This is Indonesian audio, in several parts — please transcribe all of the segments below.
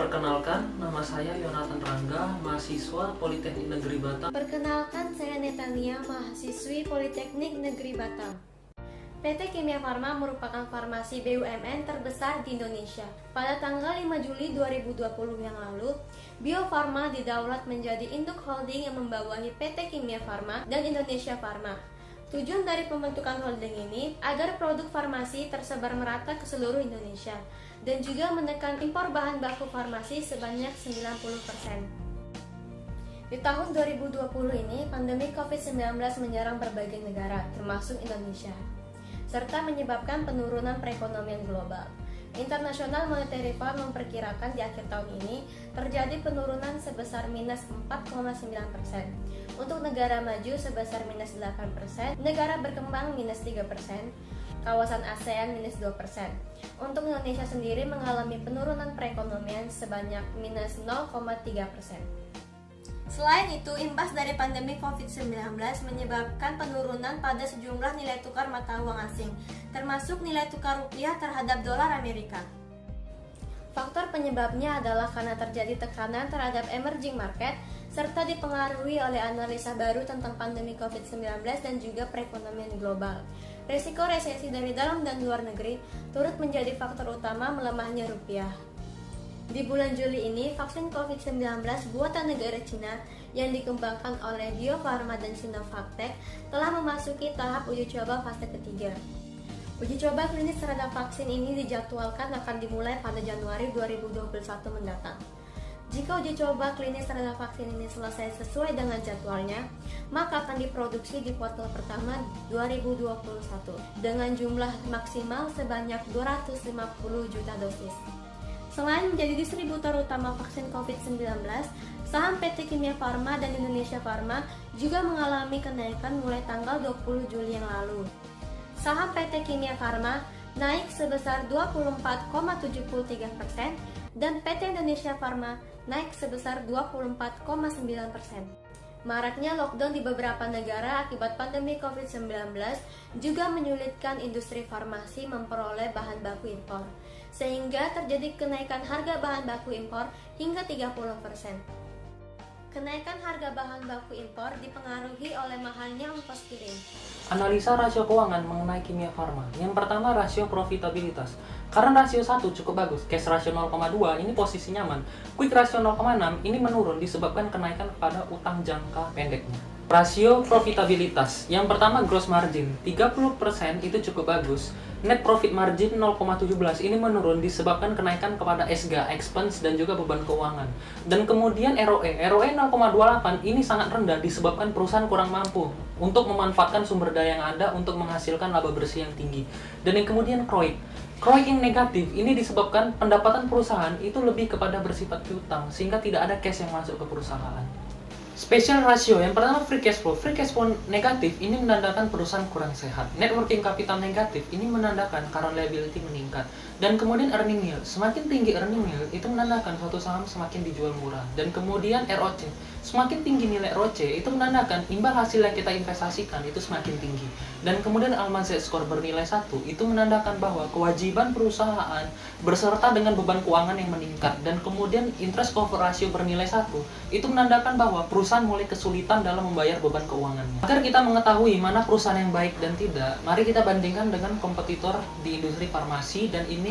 Perkenalkan, nama saya Yonatan Rangga, mahasiswa Politeknik Negeri Batam. Perkenalkan, saya Netania, mahasiswi Politeknik Negeri Batam. PT Kimia Farma merupakan farmasi BUMN terbesar di Indonesia. Pada tanggal 5 Juli 2020 yang lalu, Bio Farma didaulat menjadi induk holding yang membawahi PT Kimia Farma dan Indonesia Farma. Tujuan dari pembentukan holding ini agar produk farmasi tersebar merata ke seluruh Indonesia dan juga menekan impor bahan baku farmasi sebanyak 90%. Di tahun 2020 ini, pandemi COVID-19 menyerang berbagai negara, termasuk Indonesia, serta menyebabkan penurunan perekonomian global. International Monetary Fund memperkirakan di akhir tahun ini terjadi penurunan sebesar minus 4,9%. Untuk negara maju sebesar minus 8%, negara berkembang minus 3%, kawasan ASEAN minus 2%. Untuk Indonesia sendiri mengalami penurunan perekonomian sebanyak minus 0,3%. Selain itu, imbas dari pandemi COVID-19 menyebabkan penurunan pada sejumlah nilai tukar mata uang asing, termasuk nilai tukar rupiah terhadap dolar Amerika. Faktor penyebabnya adalah karena terjadi tekanan terhadap emerging market, serta dipengaruhi oleh analisa baru tentang pandemi COVID-19 dan juga perekonomian global. Risiko resesi dari dalam dan luar negeri turut menjadi faktor utama melemahnya rupiah. Di bulan Juli ini, vaksin COVID-19 buatan negara Cina yang dikembangkan oleh Bio Farma dan Sinovac telah memasuki tahap uji coba fase ketiga. Uji coba klinis terhadap vaksin ini dijadwalkan akan dimulai pada Januari 2021 mendatang. Jika uji coba klinis terhadap vaksin ini selesai sesuai dengan jadwalnya, maka akan diproduksi di kuartal pertama 2021 dengan jumlah maksimal sebanyak 250 juta dosis. Selain menjadi distributor utama vaksin COVID-19, saham PT Kimia Farma dan Indonesia Farma juga mengalami kenaikan mulai tanggal 20 Juli yang lalu. Saham PT Kimia Farma naik sebesar 24,73% dan PT Indonesia Farma naik sebesar 24,9%. Maraknya lockdown di beberapa negara akibat pandemi COVID-19 juga menyulitkan industri farmasi memperoleh bahan baku impor, sehingga terjadi kenaikan harga bahan baku impor hingga 30%. Kenaikan harga bahan baku impor dipengaruhi oleh mahalnya ongkos kirim. Analisa rasio keuangan mengenai Kimia Farma. Yang pertama, rasio profitabilitas. Karena rasio 1 cukup bagus, cash ratio 0,2 ini posisi nyaman. Quick ratio 0,6 ini menurun disebabkan kenaikan pada utang jangka pendeknya. Rasio profitabilitas. Yang pertama, gross margin 30% itu cukup bagus. Net profit margin 0,17 ini menurun disebabkan kenaikan kepada SG, expense dan juga beban keuangan. Dan kemudian ROE 0,28 ini sangat rendah disebabkan perusahaan kurang mampu untuk memanfaatkan sumber daya yang ada untuk menghasilkan laba bersih yang tinggi. Dan yang kemudian CROIC yang negatif ini disebabkan pendapatan perusahaan itu lebih kepada bersifat piutang sehingga tidak ada cash yang masuk ke perusahaan. Special ratio, yang pertama free cash flow negatif ini menandakan perusahaan kurang sehat. Net working capital negatif ini menandakan current liability meningkat. Dan kemudian earning yield, semakin tinggi earning yield itu menandakan suatu saham semakin dijual murah. Dan kemudian ROC, semakin tinggi nilai ROC itu menandakan imbal hasil yang kita investasikan itu semakin tinggi. Dan kemudian Alman Z score bernilai 1 itu menandakan bahwa kewajiban perusahaan berserta dengan beban keuangan yang meningkat. Dan kemudian interest cover ratio bernilai 1 itu menandakan bahwa perusahaan mulai kesulitan dalam membayar beban keuangannya. Agar kita mengetahui mana perusahaan yang baik dan tidak, mari kita bandingkan dengan kompetitor di industri farmasi, dan ini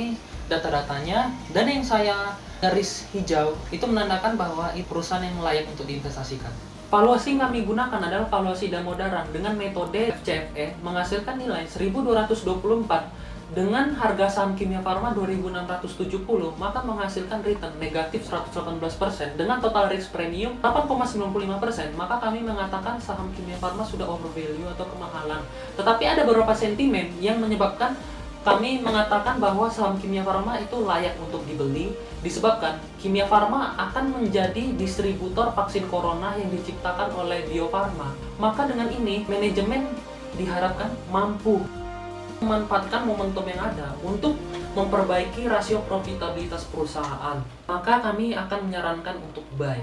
data-datanya. Dan yang saya garis hijau itu menandakan bahwa ini perusahaan yang layak untuk diinvestasikan. Valuasi yang kami gunakan adalah valuasi Damodaran dengan metode FCFE menghasilkan nilai 1224. Dengan harga saham Kimia Farma 2.670, maka menghasilkan return negatif 118% dengan total risk premium 8,95%, maka kami mengatakan saham Kimia Farma sudah overvalue atau kemahalan. Tetapi ada beberapa sentimen yang menyebabkan kami mengatakan bahwa saham Kimia Farma itu layak untuk dibeli, disebabkan Kimia Farma akan menjadi distributor vaksin corona yang diciptakan oleh Bio Farma. Maka dengan ini, manajemen diharapkan mampu memanfaatkan momentum yang ada untuk memperbaiki rasio profitabilitas perusahaan. Maka kami akan menyarankan untuk buy.